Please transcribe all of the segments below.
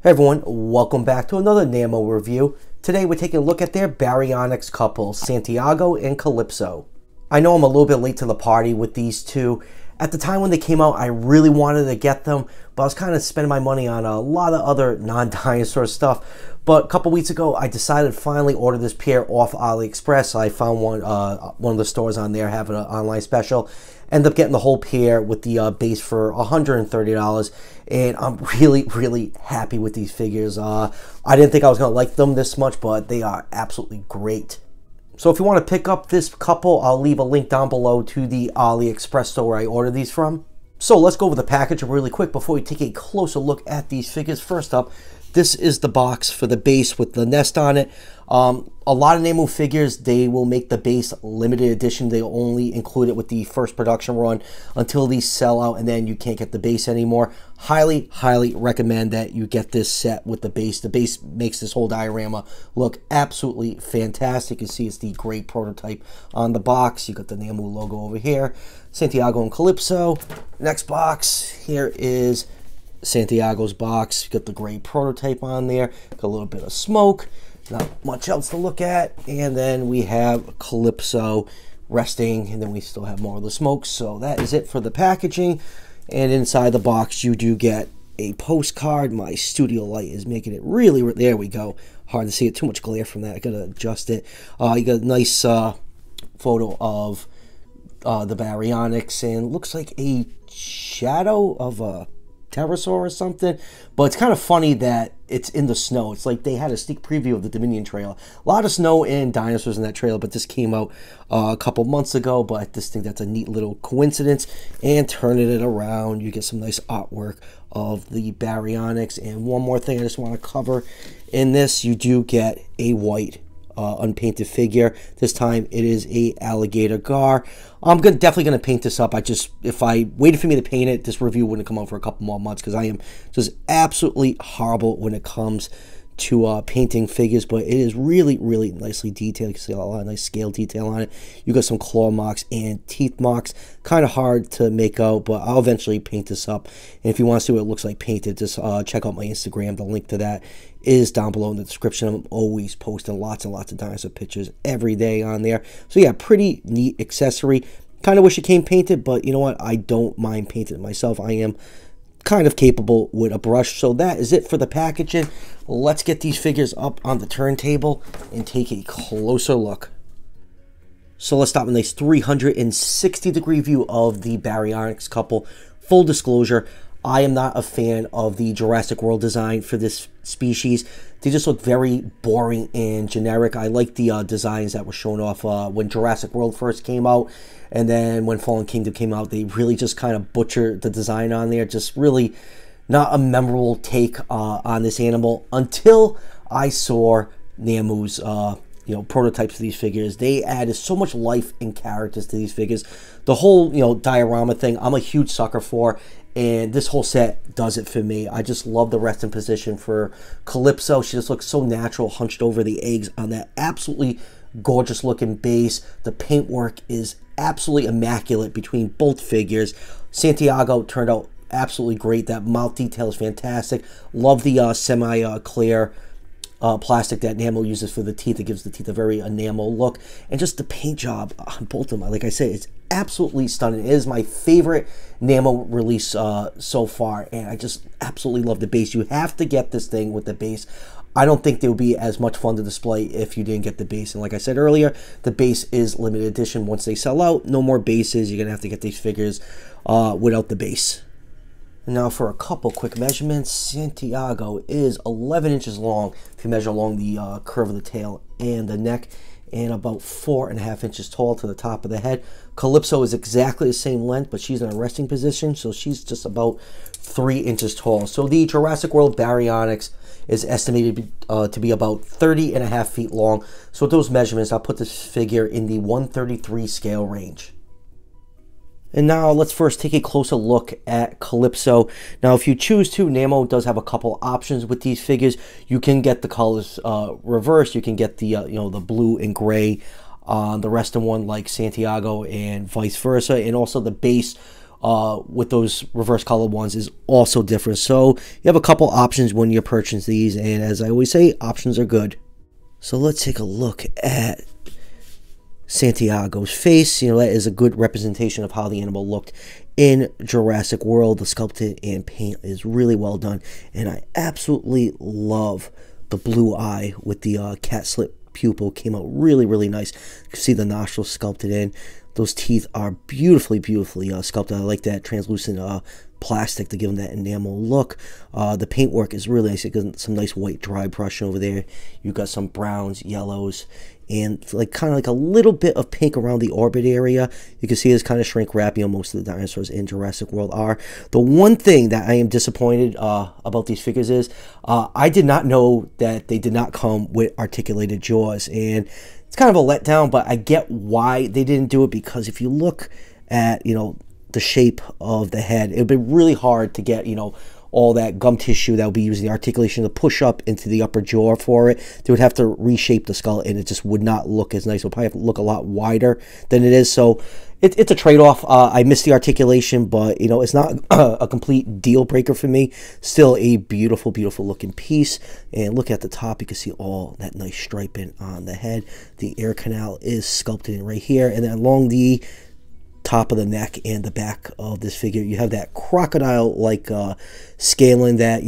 Hey everyone, welcome back to another Nanmu review. Today we're taking a look at their Baryonyx couple, Santiago and Calypso. I know I'm a little bit late to the party with these two. At the time when they came out, I really wanted to get them, but I was kind of spending my money on a lot of other non-dinosaur stuff. But a couple weeks ago, I decided to finally order this pair off AliExpress. I found one of the stores on there having an online special. Ended up getting the whole pair with the base for $130, and I'm really happy with these figures. I didn't think I was going to like them this much, but they are absolutely great. So if you want to pick up this couple, I'll leave a link down below to the AliExpress store where I ordered these from. So let's go over the package really quick before we take a closer look at these figures. First up, this is the box for the base with the nest on it. A lot of Nanmu figures, they will make the base limited edition. They'll only include it with the first production run until these sell out, and then you can't get the base anymore. Highly recommend that you get this set with the base. The base makes this whole diorama look absolutely fantastic. You see it's the gray prototype on the box. You got the Nanmu logo over here. Santiago and Calypso. Next box, here is Santiago's box. You got the gray prototype on there. Got a little bit of smoke. Not much else to look at. And then we have Calypso resting, and then we still have more of the smoke. So that is it for the packaging. And inside the box, you do get a postcard. My studio light is making it really, there we go. Hard to see it, too much glare from that. I gotta adjust it. You got a nice photo of the Baryonyx, and looks like a shadow of a pterosaur or something, but it's kind of funny that it's in the snow. It's like they had a sneak preview of the Dominion Trail. A lot of snow and dinosaurs in that trail, but this came out a couple months ago, but I just think that's a neat little coincidence. And turning it around, you get some nice artwork of the Baryonyx. And one more thing I just want to cover in this, you do get a white unpainted figure. This time it is a alligator gar. I'm definitely gonna paint this up. If I waited for me to paint it, this review wouldn't come out for a couple more months, because I am just absolutely horrible when it comes to painting figures. But it is really nicely detailed. You can see a lot of nice scale detail on it. You got some claw marks and teeth marks. Kind of hard to make out, but I'll eventually paint this up. And if you want to see what it looks like painted, just check out my Instagram. The link to that is down below in the description. I'm always posting lots and lots of dinosaur pictures every day on there. So yeah, pretty neat accessory. Kind of wish it came painted, but you know what? I don't mind painting it myself. I am kind of capable with a brush. So that is it for the packaging. Let's get these figures up on the turntable and take a closer look. So let's start with a nice 360-degree view of the Baryonyx couple. Full disclosure, I am not a fan of the Jurassic World design for this species. They just look very boring and generic. I like the designs that were shown off when Jurassic World first came out, and then when Fallen Kingdom came out, they really just kind of butchered the design on there. Just really not a memorable take on this animal until I saw Nanmu's prototypes of these figures. They added so much life and characters to these figures. The whole diorama thing, I'm a huge sucker for, and this whole set does it for me. I just love the resting position for Calypso. She just looks so natural, hunched over the eggs on that absolutely gorgeous looking base. The paintwork is absolutely immaculate between both figures. Santiago turned out absolutely great. That mouth detail is fantastic. Love the semi-clear plastic that Nanmu uses for the teeth. It gives the teeth a very enamel look, and just the paint job on both of them, like I said, it's absolutely stunning. It is my favorite Nanmu release so far, and I just absolutely love the base. You have to get this thing with the base. I don't think they would be as much fun to display if you didn't get the base. And like I said earlier, the base is limited edition. Once they sell out, no more bases. You're gonna have to get these figures without the base. Now for a couple quick measurements, Santiago is 11 inches long if you measure along the curve of the tail and the neck, and about 4.5 inches tall to the top of the head. Calypso is exactly the same length, but she's in a resting position, so she's just about 3 inches tall. So the Jurassic World Baryonyx is estimated to be about 30.5 feet long. So with those measurements, I'll put this figure in the 133 scale range. And now let's first take a closer look at Calypso. Now, if you choose to, Nanmu does have a couple options with these figures. You can get the colors reversed. You can get the the blue and gray on the rest of one, like Santiago, and vice versa. And also the base with those reverse colored ones is also different. So you have a couple options when you're purchasing these, and as I always say, options are good. So let's take a look at Santiago's face. That is a good representation of how the animal looked in Jurassic World. The sculpted and paint is really well done, and I absolutely love the blue eye with the cat slit pupil. Came out really, really nice. You can see the nostrils sculpted in. Those teeth are beautifully sculpted. I like that translucent plastic to give them that enamel look. The paintwork is really nice. You got some nice white dry brushing over there. You've got some browns, yellows, and kind of like a little bit of pink around the orbit area. You can see it's kind of shrink wrap. Most of the dinosaurs in Jurassic World are. The one thing that I am disappointed about these figures is I did not know that they did not come with articulated jaws, and it's kind of a letdown, but I get why they didn't do it, because if you look at, the shape of the head, it would be really hard to get, all that gum tissue that would be using the articulation to push up into the upper jaw for it. They would have to reshape the skull, and it just would not look as nice. It would probably have to look a lot wider than it is. So it's a trade-off. I miss the articulation, but, it's not a complete deal breaker for me. Still a beautiful looking piece. And look at the top. You can see all that nice striping on the head. The ear canal is sculpted in right here. And then along the top of the neck and the back of this figure, you have that crocodile-like scaling that,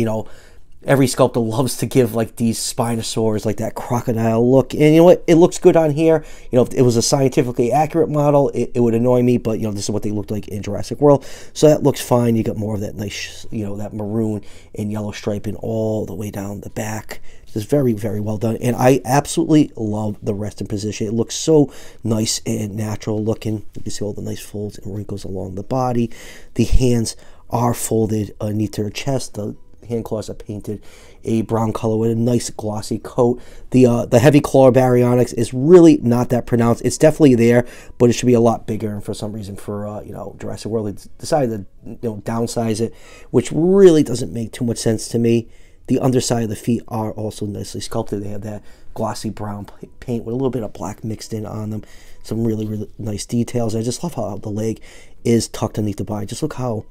every sculptor loves to give, like these Spinosaurs, like that crocodile look. And you know what? It looks good on here. If it was a scientifically accurate model, it would annoy me, but, this is what they looked like in Jurassic World. So that looks fine. You got more of that nice, that maroon and yellow striping all the way down the back. It's very, very well done. And I absolutely love the resting position. It looks so nice and natural looking. You can see all the nice folds and wrinkles along the body. The hands are folded underneath her chest. The hand claws are painted a brown color with a nice glossy coat. The heavy claw baryonyx is really not that pronounced. It's definitely there, but it should be a lot bigger. And for some reason, for Jurassic World, they decided to downsize it, which really doesn't make too much sense to me. The underside of the feet are also nicely sculpted. They have that glossy brown paint with a little bit of black mixed in on them. Some really, really nice details. I just love how the leg is tucked underneath the body. Just look how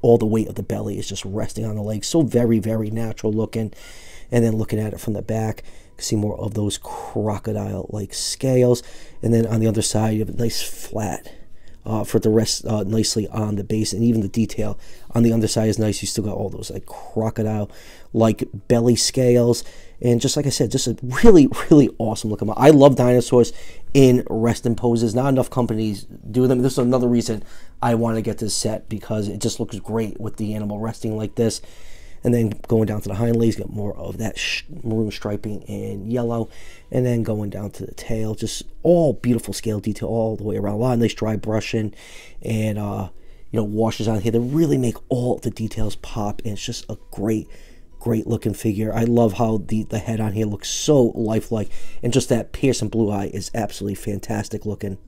all the weight of the belly is just resting on the leg. So very, very natural looking. And then looking at it from the back, you can see more of those crocodile-like scales. And then on the other side, you have a nice flat for the rest nicely on the base, and even the detail on the underside is nice. You still got all those like crocodile like belly scales, and just like I said, just a really, really awesome looking model. I love dinosaurs in resting poses. Not enough companies do them. This is another reason I want to get this set, because it just looks great with the animal resting like this. And then going down to the hind legs, got more of that maroon striping and yellow. And then going down to the tail, just all beautiful scale detail all the way around. A lot of nice dry brushing and, washes on here that really make all the details pop. And it's just a great looking figure. I love how the head on here looks so lifelike. And just that piercing blue eye is absolutely fantastic looking.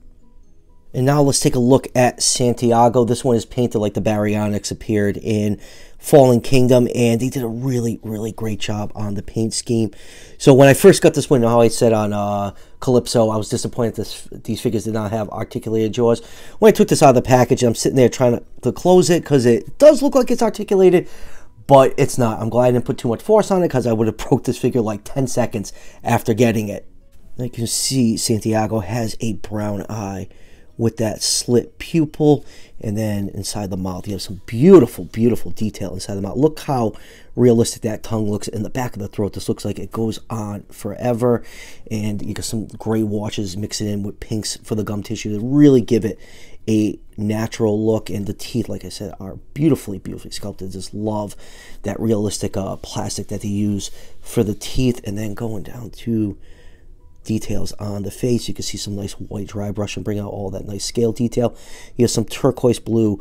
And now let's take a look at Santiago. This one is painted like the Baryonyx appeared in Fallen Kingdom, and they did a really, really great job on the paint scheme. So when I first got this one, how I said on Calypso, I was disappointed these figures did not have articulated jaws. When I took this out of the package, I'm sitting there trying to close it, because it does look like it's articulated, but it's not. I'm glad I didn't put too much force on it, because I would have broke this figure like 10 seconds after getting it. You can see Santiago has a brown eye with that slit pupil, and then inside the mouth you have some beautiful detail inside the mouth. Look how realistic that tongue looks in the back of the throat. This looks like it goes on forever, and you got some gray washes mixing in with pinks for the gum tissue to really give it a natural look. And the teeth, like I said, are beautifully sculpted. Just love that realistic plastic that they use for the teeth. And then going down to details on the face, you can see some nice white dry brush and bring out all that nice scale detail. You have some turquoise blue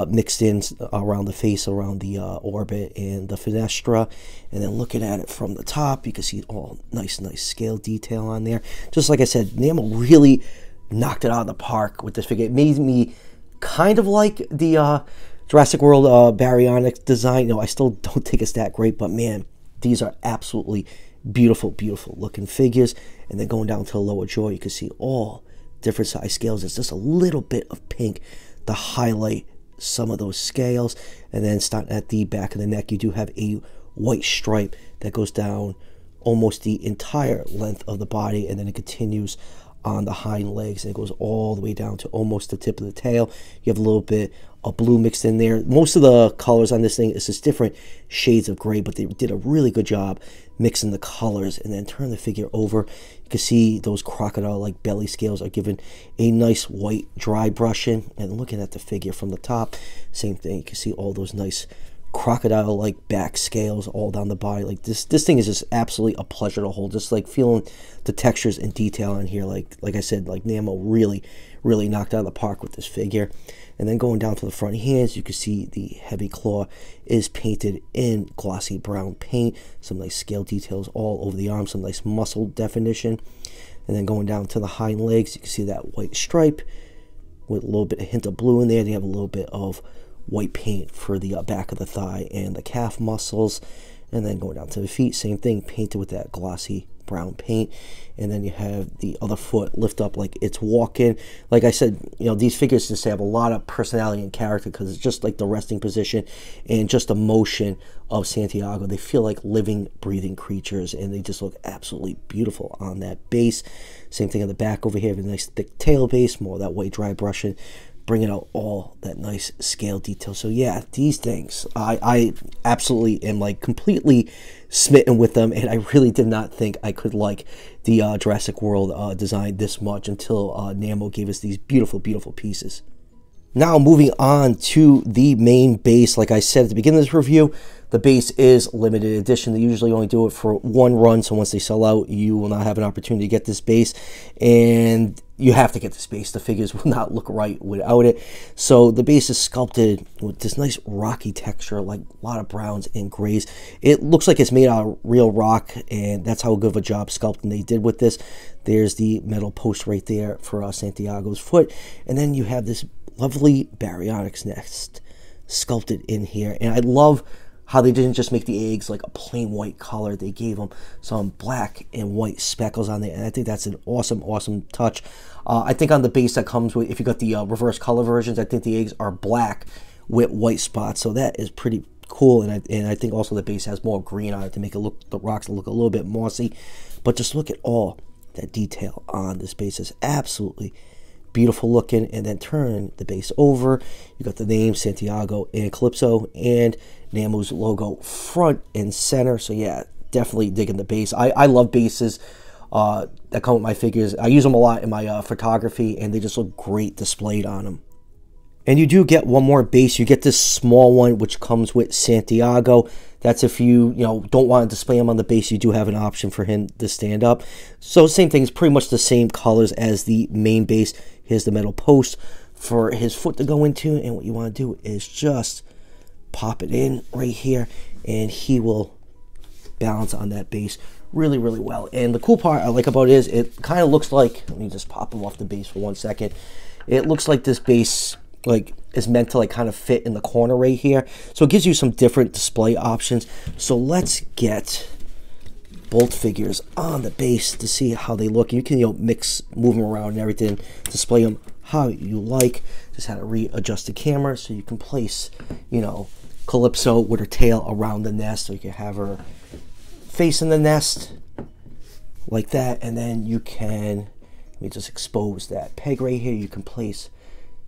mixed in around the face, around the orbit and the fenestra. And then looking at it from the top, you can see all nice scale detail on there. Just like I said, Nanmu really knocked it out of the park with this figure. It made me kind of like the Jurassic World Baryonyx design. I still don't think it's that great, but man, these are absolutely beautiful looking figures. And then going down to the lower jaw, you can see all different size scales. It's just a little bit of pink to highlight some of those scales. And then starting at the back of the neck, you do have a white stripe that goes down almost the entire length of the body, and then it continues on the hind legs, and it goes all the way down to almost the tip of the tail. You have a little bit of blue mixed in there. Most of the colors on this thing is just different shades of gray, but they did a really good job mixing the colors. And then turn the figure over, you can see those crocodile-like belly scales are given a nice white dry brushing. And looking at the figure from the top, same thing, you can see all those nice crocodile-like back scales all down the body. Like this thing is just absolutely a pleasure to hold. Just like feeling the textures and detail on here. Like I said, like Nanmu really knocked out of the park with this figure. And then going down to the front hands, you can see the heavy claw is painted in glossy brown paint. Some nice scale details all over the arm, some nice muscle definition. And then going down to the hind legs, you can see that white stripe with a little bit of hint of blue in there. They have a little bit of white paint for the back of the thigh and the calf muscles. And then going down to the feet, same thing, painted with that glossy brown paint. And then you have the other foot lift up like it's walking. Like I said, you know, these figures just have a lot of personality and character, because it's just like the resting position and just the motion of Santiago. They feel like living, breathing creatures, and they just look absolutely beautiful on that base. Same thing on the back over here, with a nice thick tail base, more of that white dry brushing, bringing out all that nice scale detail. So yeah, these things, I absolutely am like completely smitten with them, and I really did not think I could like the Jurassic World design this much until Nanmu gave us these beautiful pieces. Now moving on to the main base. Like I said at the beginning of this review, the base is limited edition. They usually only do it for one run, so once they sell out, you will not have an opportunity to get this base, and you have to get this base. The figures will not look right without it. So the base is sculpted with this nice rocky texture, like a lot of browns and grays. It looks like it's made out of real rock, and that's how good of a job sculpting they did with this. There's the metal post right there for Santiago's foot, and then you have this lovely Baryonyx nest sculpted in here. And I love how they didn't just make the eggs like a plain white color. They gave them some black and white speckles on there, and I think that's an awesome touch. I think on the base that comes with, if you got the reverse color versions, I think the eggs are black with white spots, so that is pretty cool. And I think also the base has more green on it to make it look, the rocks look a little bit mossy. But just look at all that detail on this base. Is absolutely beautiful looking. And then turn the base over, you got the name Santiago and Calypso and Nanmu's logo front and center. So yeah, definitely digging the base. I love bases that come with my figures. I use them a lot in my photography, and they just look great displayed on them. And you do get one more base. You get this small one which comes with Santiago. That's if you don't want to display him on the base, you do have an option for him to stand up. So same thing, it's pretty much the same colors as the main base. Here's the metal post for his foot to go into, and what you want to do is just pop it in right here, and he will balance on that base really well. And the cool part I like about it is it kind of looks like, let me just pop him off the base for 1 second. It looks like this base like is meant to like kind of fit in the corner right here, so it gives you some different display options. So let's get both figures on the base to see how they look. You can move them around and everything, display them how you like. Just had to readjust the camera so you can place Calypso with her tail around the nest, so you can have her facing the nest like that. And then you can, let me just expose that peg right here, you can place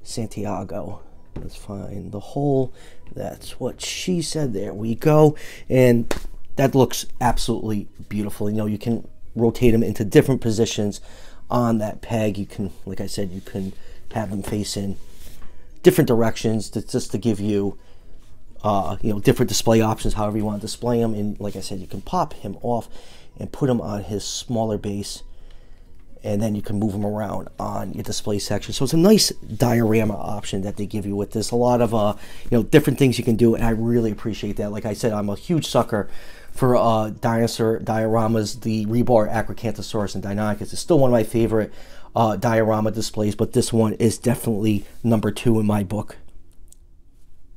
Santiago. Let's find the hole. That's what she said. There we go. And that looks absolutely beautiful. You can rotate them into different positions on that peg. You can, like I said, you can have them facing different directions just to give you different display options, however you want to display them. And like I said, you can pop him off and put him on his smaller base, and then you can move them around on your display section. So it's a nice diorama option that they give you with this. A lot of different things you can do, and I really appreciate that. Like I said, I'm a huge sucker for dinosaur dioramas. The rebar Acrocanthosaurus and Deinonychus is still one of my favorite diorama displays, but this one is definitely number 2 in my book.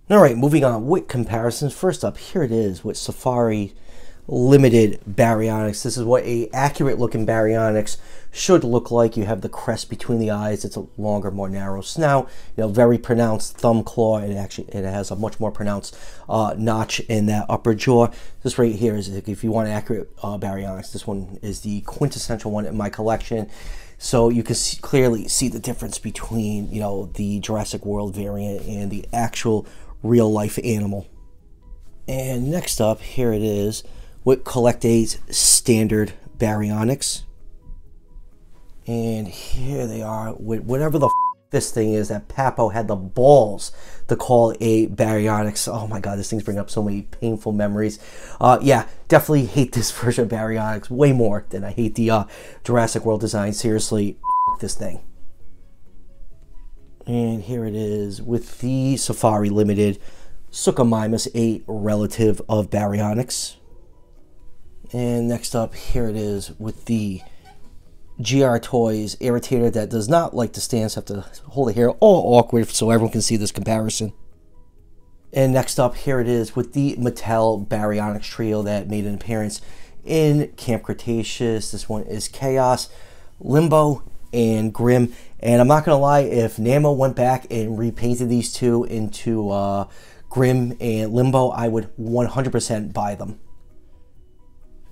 All right, moving on with comparisons. First up, here it is with Safari limited Baryonyx. This is what a accurate looking Baryonyx should look like. You have the crest between the eyes. It's a longer, more narrow snout. Very pronounced thumb claw. It has a much more pronounced notch in that upper jaw. This right here is, if you want an accurate Baryonyx, this one is the quintessential one in my collection. So you can clearly see the difference between, the Jurassic World variant and the actual real life animal. And next up, here it is with Collect A's standard Baryonyx. And here they are with whatever the this thing is that Papo had the balls to call a Baryonyx. Oh my god, this thing's bringing up so many painful memories. Yeah, definitely hate this version of Baryonyx way more than I hate the Jurassic World design. Seriously, this thing. And here it is with the Safari Limited Suchomimus, a relative of Baryonyx. And next up, here it is with the GR Toys Irritator that does not like to stand, so I have to hold it here all awkward so everyone can see this comparison. And next up, here it is with the Mattel Baryonyx Trio that made an appearance in Camp Cretaceous. This one is Chaos, Limbo, and Grim. And I'm not going to lie, if Nanmu went back and repainted these two into Grim and Limbo, I would 100% buy them.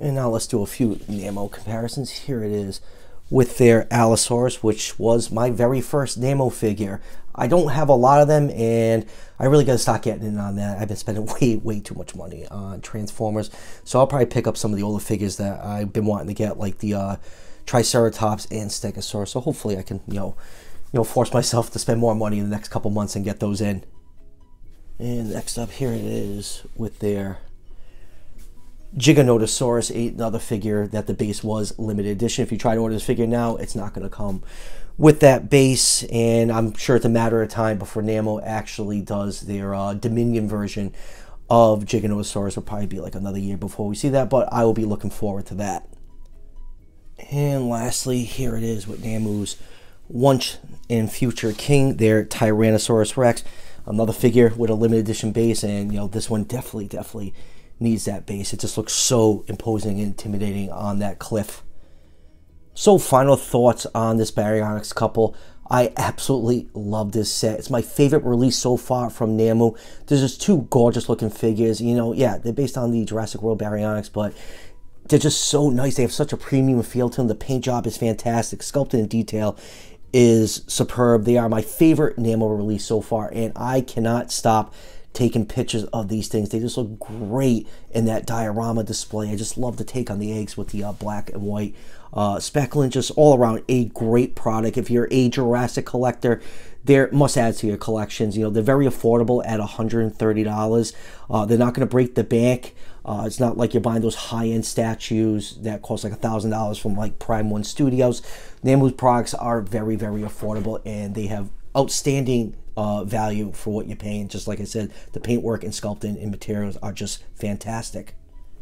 And now let's do a few Nanmu comparisons. Here it is with their Allosaurus, which was my very first Nanmu figure. I don't have a lot of them, and I really got to start getting in on that. I've been spending way too much money on Transformers, so I'll probably pick up some of the older figures that I've been wanting to get, like the Triceratops and Stegosaurus. So hopefully I can, force myself to spend more money in the next couple months and get those in. And next up, here it is with their Giganotosaurus, another figure that the base was limited edition. If you try to order this figure now, it's not going to come with that base, and I'm sure it's a matter of time before Nanmu actually does their Dominion version of Giganotosaurus. It'll probably be like another year before we see that, but I will be looking forward to that. And lastly, here it is with Nanmu's once and future king, their Tyrannosaurus Rex, another figure with a limited edition base, and this one definitely needs that base. It just looks so imposing and intimidating on that cliff. So final thoughts on this Baryonyx couple. I absolutely love this set. It's my favorite release so far from Nanmu. There's just two gorgeous looking figures. Yeah, they're based on the Jurassic World Baryonyx, but they're just so nice. They have such a premium feel to them. The paint job is fantastic. Sculpting and detail is superb. They are my favorite Nanmu release so far, and I cannot stop taking pictures of these things. They just look great in that diorama display. I just love the take on the eggs with the black and white speckling. Just all around a great product. If you're a Jurassic collector, they're must-adds to your collections. They're very affordable at $130. They're not going to break the bank. It's not like you're buying those high-end statues that cost like $1,000 from like Prime One Studios. Nanmu's products are very affordable, and they have outstanding value for what you're paying. Just like I said, the paintwork and sculpting and materials are just fantastic.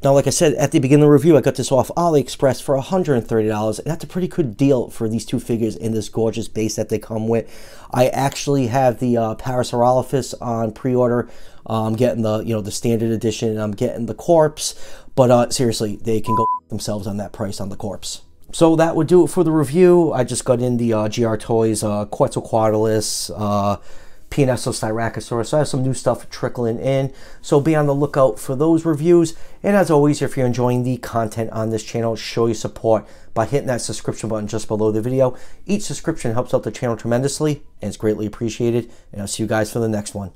Now, like I said at the beginning of the review, I got this off AliExpress for $130, and that's a pretty good deal for these two figures in this gorgeous base that they come with. I actually have the Parasaurolophus on pre-order. I'm getting the the standard edition, and I'm getting the corpse, but seriously, they can go themselves on that price on the corpse. So that would do it for the review. I just got in the GR Toys Quetzalcoatlus, Styracosaurus. So I have some new stuff trickling in. So be on the lookout for those reviews. And as always, if you're enjoying the content on this channel, show your support by hitting that subscription button just below the video. Each subscription helps out the channel tremendously, and it's greatly appreciated. And I'll see you guys for the next one.